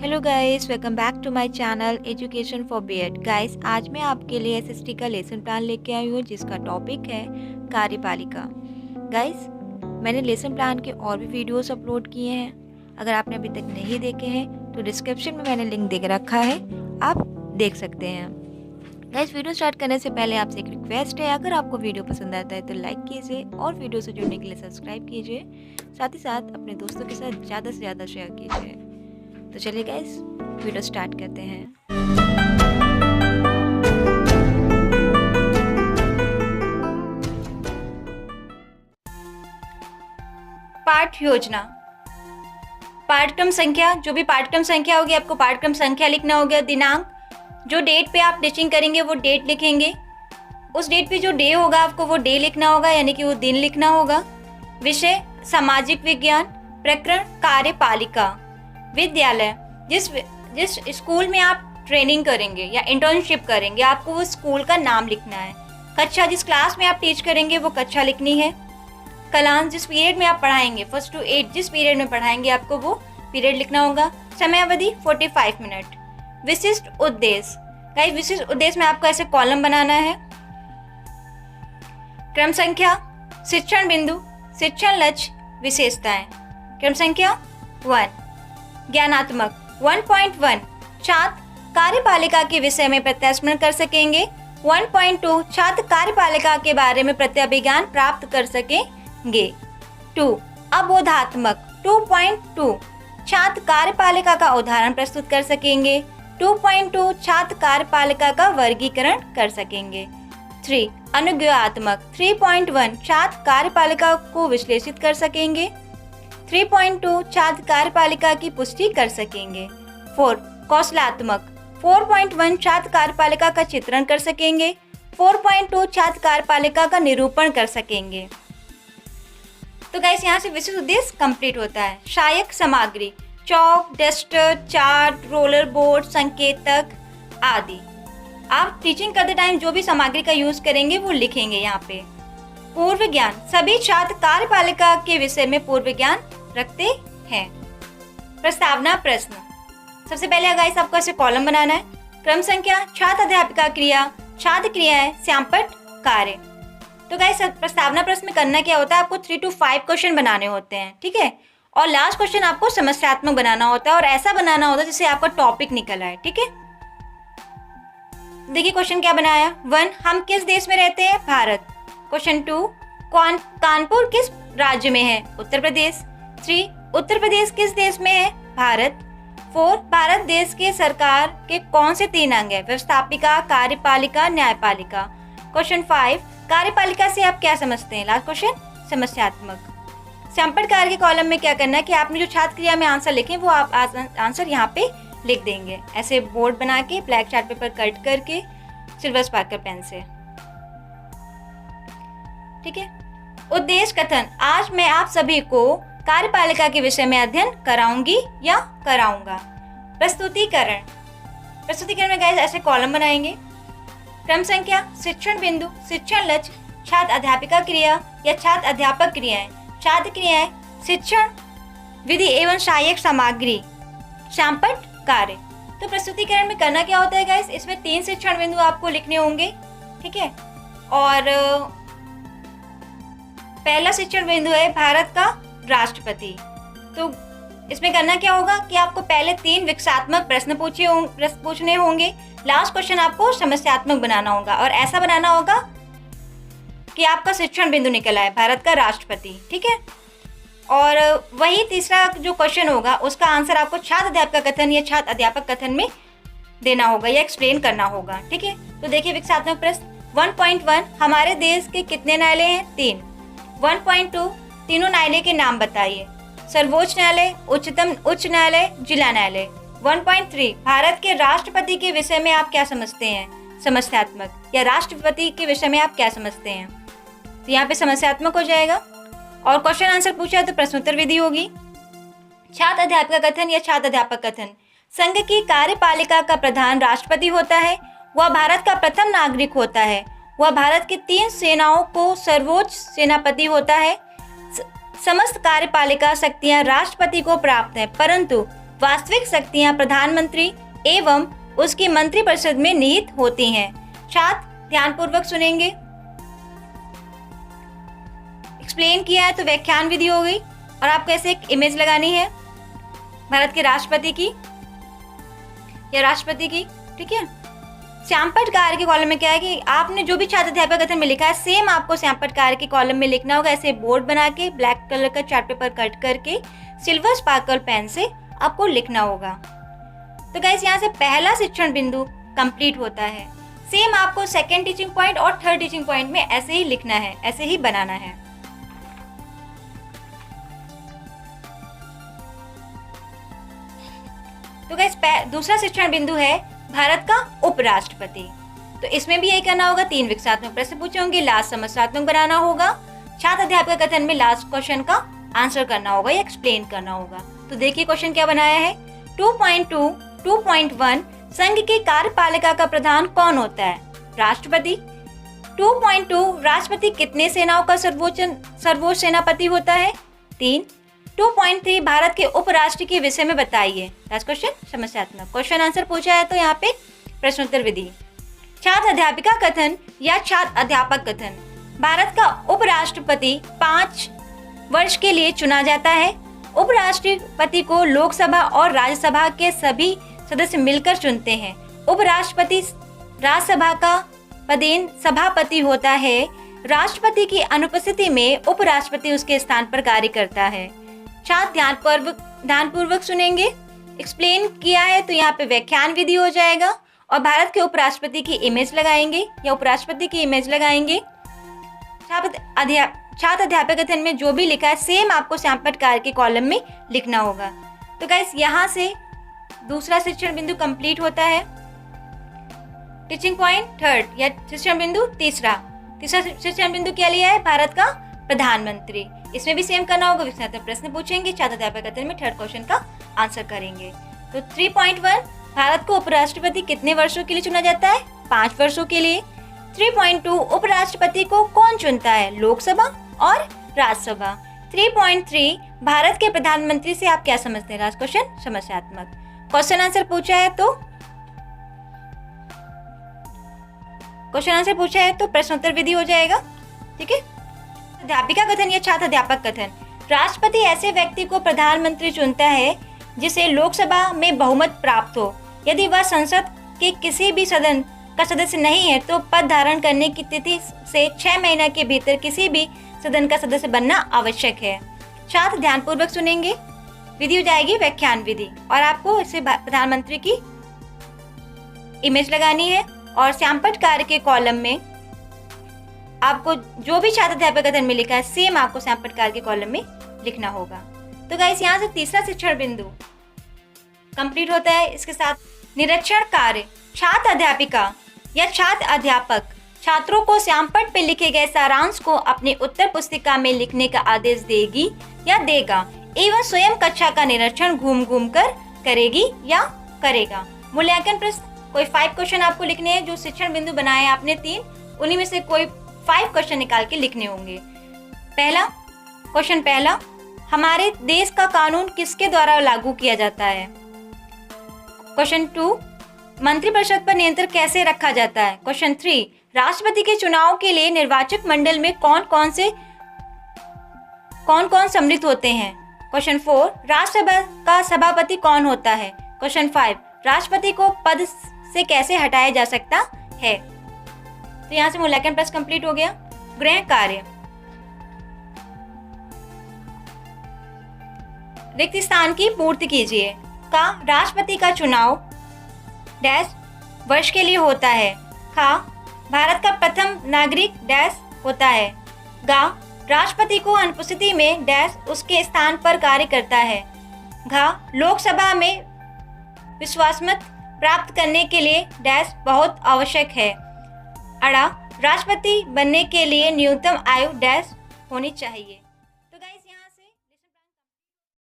Hello guys, welcome back to my channel education for BEd. Guys, आज मैं आपके लिए एसएसटी का लेसन प्लान लेके आई हूँ जिसका टॉपिक है कार्यपालिका। गाइस, मैंने लेसन प्लान के और भी वीडियोस अपलोड किए हैं। अगर आपने अभी तक नहीं देखे हैं तो डिस्क्रिप्शन में मैंने लिंक दे रखा है, आप देख सकते हैं। गाइस, वीडियो स्टार्ट करने से पहले आपसे एक रिक्वेस्ट है, अगर आपको वीडियो पसंद आता है तो लाइक कीजिए और वीडियो से जुड़ने के लिए सब्सक्राइब कीजिए। साथ ही साथ अपने दोस्तों के साथ ज़्यादा से ज़्यादा शेयर कीजिए। तो चलिए गाइस, वीडियो स्टार्ट करते हैं। पाठ योजना, पाठ्यक्रम संख्या, जो भी पाठ्यक्रम संख्या होगी आपको पाठ्यक्रम संख्या लिखना होगा। दिनांक, जो डेट पे आप टीचिंग करेंगे वो डेट लिखेंगे। उस डेट पे जो डे होगा आपको वो डे लिखना होगा, यानी कि वो दिन लिखना होगा। विषय सामाजिक विज्ञान। प्रकरण कार्यपालिका। विद्यालय, जिस स्कूल में आप ट्रेनिंग करेंगे या इंटर्नशिप करेंगे आपको वो स्कूल का नाम लिखना है। कक्षा, जिस क्लास में आप टीच करेंगे वो कक्षा लिखनी है। कलांश, जिस पीरियड में आप पढ़ाएंगे 1 to 8 जिस पीरियड में पढ़ाएंगे आपको वो पीरियड लिखना होगा। समयावधि 45 मिनट। विशिष्ट उद्देश्य, गाइस विशिष्ट उद्देश्य में आपको ऐसे कॉलम बनाना है। क्रम संख्या, शिक्षण बिंदु, शिक्षण लक्ष्य, विशेषताएं। क्रम संख्या 1। ज्ञानात्मक 1.1 छात्र कार्यपालिका के विषय में प्रत्यास्मरण कर सकेंगे। 1.2 छात्र कार्यपालिका के बारे में प्रत्यभिज्ञान प्राप्त कर सकेंगे। 2 अबोधात्मक 2.2 छात्र कार्यपालिका का उदाहरण प्रस्तुत कर सकेंगे। 2.2 छात्र कार्यपालिका का वर्गीकरण कर सकेंगे। 3 अनुज्ञात्मक 3.1 छात्र कार्यपालिका को विश्लेषित कर सकेंगे। 3.2 छात्र कार्यपालिका की पुष्टि कर सकेंगे। 4 कौशलात्मक 4.1 छात्र कार्यपालिका का चित्रण कर सकेंगे। 4.2 छात्र कार्यपालिका का निरूपण कर सकेंगे। तो गाइस, यहाँ से विशिष्ट उद्देश्य कंप्लीट होता है। सहायक सामग्री, चौक, डस्टर, चार्ट, रोलर बोर्ड, संकेतक आदि। आप टीचिंग करते टाइम जो भी सामग्री का यूज करेंगे वो लिखेंगे यहाँ पे। पूर्व ज्ञान, सभी छात्र कार्यपालिका के विषय में पूर्व ज्ञान रखते हैं। प्रस्तावना प्रश्न, सबसे पहले गाइस आपको ऐसे कॉलम बनाना है। क्रम संख्या, छात्र अध्यापिका क्रिया, छात्र क्रियाएं, श्यामपट्ट कार्य। तो गाइस प्रस्तावना प्रश्न में करना क्या होता है, आपको 3 to 5 क्वेश्चन बनाने होते हैं, ठीक है। और लास्ट क्वेश्चन आपको समस्यात्मक बनाना होता है और ऐसा बनाना होता है जिससे आपका टॉपिक निकल आए, ठीक है। देखिए क्वेश्चन क्या बनाया। 1 हम किस देश में रहते हैं, भारत। क्वेश्चन 2 कानपुर किस राज्य में है, उत्तर प्रदेश। 3 उत्तर प्रदेश किस देश में है, भारत। 4 भारत देश के सरकार के कौन से 3 अंग है, व्यवस्थापिका, कार्यपालिका, न्यायपालिका। क्वेश्चन 5 कार्यपालिका से आप क्या समझते हैं, लास्ट क्वेश्चन समस्यात्मक। श्यामपट्ट कार्य के कॉलम में क्या करना है कि आपने जो छात्र क्रिया में आंसर लिखे वो आप आंसर यहाँ पे लिख देंगे, ऐसे बोर्ड बना के ब्लैक चार्ट पेपर कट करके सिल्वर स्पार्कर पेन से, ठीक है। उद्देश्य कथन, आज मैं आप सभी को कार्यपालिका के विषय में अध्ययन कराऊंगी या कराऊंगा। प्रस्तुतिकरण, प्रस्तुतिकरण में गाइस ऐसे कॉलम बनाएंगे। क्रम संख्या, शिक्षण बिंदु, शिक्षण लक्ष्य, छात्र अध्यापिका क्रिया या छात्र अध्यापक क्रियाएं, छात्र क्रियाएं, शिक्षण विधि एवं सहायक सामग्री, श्यामपट्ट कार्य। तो प्रस्तुतिकरण में करना क्या होता है गाइस, इसमें 3 शिक्षण बिंदु आपको लिखने होंगे, ठीक है। और पहला शिक्षण बिंदु है भारत का राष्ट्रपति। तो इसमें करना क्या होगा कि आपको पहले 3 विकसात्मक प्रश्न पूछने होंगे। लास्ट क्वेश्चन आपको समस्यात्मक बनाना होगा और ऐसा बनाना होगा कि आपका शिक्षण बिंदु निकल आए भारत का राष्ट्रपति, ठीक है। और वही तीसरा जो क्वेश्चन होगा उसका आंसर आपको छात्र अध्यापक कथन या छात्र अध्यापक कथन में देना होगा या एक्सप्लेन करना होगा, ठीक है। तो देखिए विकसात्मक प्रश्न 1.1 हमारे देश के कितने न्यायालय हैं, 3। 1.2 तीनों न्यायालय के नाम बताइए, सर्वोच्च न्यायालय, उच्चतम उच्च न्यायालय, जिला न्यायालय। 1.3 भारत के राष्ट्रपति के विषय में आप क्या समझते हैं, समस्यात्मक, या राष्ट्रपति के विषय में आप क्या समझते हैं। तो यहाँ पे समस्यात्मक हो जाएगा। और क्वेश्चन आंसर पूछा है तो प्रश्नोत्तर विधि होगी। छात्र अध्यापिका कथन या छात्र अध्यापक कथन, संघ की कार्यपालिका का प्रधान राष्ट्रपति होता है, वह भारत का प्रथम नागरिक होता है, वह भारत की 3 सेनाओं को सर्वोच्च सेनापति होता है। समस्त कार्यपालिका शक्तियां राष्ट्रपति को प्राप्त हैं, परंतु वास्तविक शक्तियां प्रधानमंत्री एवं उसकी मंत्रिपरिषद में निहित होती हैं। छात्र ध्यानपूर्वक सुनेंगे। एक्सप्लेन किया है तो व्याख्यान विधि हो गई और आपको ऐसे एक इमेज लगानी है भारत के राष्ट्रपति की या राष्ट्रपति की, ठीक है। श्यामपट्ट कार्य के कॉलम में क्या है कि आपने जो भी छात्र अध्यापक कथन में लिखा है सेम आपको श्यामपट्ट कार्य के कॉलम में लिखना होगा। ऐसे बोर्ड बना के ब्लैक कलर का चार्ट पेपर कट करके सिल्वर स्पार्कल पेन से आपको लिखना होगा। तो गाइस यहाँ से पहला शिक्षण बिंदु कंप्लीट होता है। सेम आपको सेकंड टीचिंग पॉइंट और थर्ड टीचिंग पॉइंट में ऐसे ही लिखना है, ऐसे ही बनाना है। तो गाइस दूसरा शिक्षण बिंदु है भारत का उपराष्ट्रपति। तो इसमें भी यही करना होगा, 3 विकसात्मक प्रश्न पूछे होंगे, लास्ट समस्यात्मक बनाना होगा। छात्र अध्यापक कथन में लास्ट क्वेश्चन का आंसर करना होगा या एक्सप्लेन करना होगा। तो देखिए क्वेश्चन क्या बनाया है। 2.2 2.1 संघ की कार्यपालिका का प्रधान कौन होता है? राष्ट्रपति। 2.2 राष्ट्रपति कितने सेनाओं का सर्वोच्च सेनापति होता है? 3। 2.3 भारत के उपराष्ट्र के विषय में बताइए। लास्ट क्वेश्चन समस्यात्मक। क्वेश्चन आंसर पूछा है तो यहाँ पे प्रश्नोत्तर विधि। छात्र अध्यापिका कथन या छात्र अध्यापक कथन। भारत का उपराष्ट्रपति 5 वर्ष के लिए चुना जाता है। उपराष्ट्रपति को लोकसभा और राज्यसभा के सभी सदस्य मिलकर चुनते हैं। उपराष्ट्रपति राज्यसभा का पदेन सभापति होता है। राष्ट्रपति की अनुपस्थिति में उपराष्ट्रपति उसके स्थान पर कार्य करता है। छात्र ध्यानपूर्वक सुनेंगे। एक्सप्लेन किया है तो यहाँ पे व्याख्यान विधि हो जाएगा और भारत के उपराष्ट्रपति की इमेज लगाएंगे या उपराष्ट्रपति की इमेज लगाएंगे। छात्र अध्यापक कथन में जो भी लिखा है सेम आपको श्यामपट्ट कार्य के कॉलम में लिखना होगा। तो गाइस यहाँ से दूसरा शिक्षण बिंदु कंप्लीट होता है। टीचिंग पॉइंट थर्ड या शिक्षण बिंदु तीसरा शिक्षण बिंदु क्या लिया है? भारत का प्रधानमंत्री। इसमें भी सेम करना होगा, विकसात्मक प्रश्न पूछेंगे। छात्र अध्यापक कथन में थर्ड क्वेश्चन का आंसर करेंगे। तो 3.1 भारत को उपराष्ट्रपति कितने वर्षों के लिए चुना जाता है? 5 वर्षों के लिए। 3.2 उपराष्ट्रपति को कौन चुनता है? लोकसभा और राज्यसभा। 3.3 भारत के प्रधानमंत्री से आप क्या समझते हैं? लास्ट क्वेश्चन समस्यात्मक। क्वेश्चन आंसर पूछा है तो प्रश्नोत्तर विधि हो जाएगा, ठीक है। अध्यापिका कथन या छात्र अध्यापक कथन। राष्ट्रपति ऐसे व्यक्ति को प्रधानमंत्री चुनता है जिसे लोकसभा में बहुमत प्राप्त हो। यदि वह संसद के किसी भी सदन का सदस्य नहीं है तो पद धारण करने की तिथि से 6 महीने के भीतर किसी भी सदन का सदस्य बनना आवश्यक है। छात्र ध्यानपूर्वक सुनेंगे। विधि हो जाएगी व्याख्यान विधि और आपको इसे प्रधानमंत्री की इमेज लगानी है और श्यामपट्ट कार्य के कॉलम में आपको जो भी छात्र अध्यापक कथन में लिखा है सेम आपको श्यामपट्ट कार्य के कॉलम में लिखना होगा। तो गाइस यहाँ से तीसरा शिक्षण बिंदु कंप्लीट होता है। इसके साथ निरीक्षण कार्य। छात्र अध्यापिका या छात्र अध्यापक छात्रों को श्यामपट्ट पे लिखे गए सारांश को अपनी उत्तर पुस्तिका में लिखने का आदेश देगी या देगा एवं स्वयं कक्षा का निरीक्षण घूम घूम कर करेगी या करेगा। मूल्यांकन प्रश्न। कोई 5 क्वेश्चन आपको लिखने हैं। जो शिक्षण बिंदु बनाए आपने 3, उन्हीं में से कोई 5 क्वेश्चन निकाल के लिखने होंगे। पहला, हमारे देश का कानून किसके द्वारा लागू किया जाता है? क्वेश्चन 2, मंत्रिपरिषद पर नियंत्रण कैसे रखा जाता है? क्वेश्चन 3, राष्ट्रपति के चुनाव के लिए निर्वाचक मंडल में कौन कौन सम्मिलित होते हैं? क्वेश्चन 4, राज्यसभा का सभापति कौन होता है? क्वेश्चन 5, राष्ट्रपति को पद से कैसे हटाया जा सकता है? तो यहाँ से मूल्यांकन प्रश्न कंप्लीट हो गया। गृह कार्य। रिक्त स्थान की पूर्ति कीजिए। का राष्ट्रपति का चुनाव डैश वर्ष के लिए होता है। खा भारत का प्रथम नागरिक डैश होता है। गा राष्ट्रपति को अनुपस्थिति में डैश उसके स्थान पर कार्य करता है। घा लोकसभा में विश्वासमत प्राप्त करने के लिए डैश बहुत आवश्यक है। अड़ा राष्ट्रपति बनने के लिए न्यूनतम आयु डैश होनी चाहिए।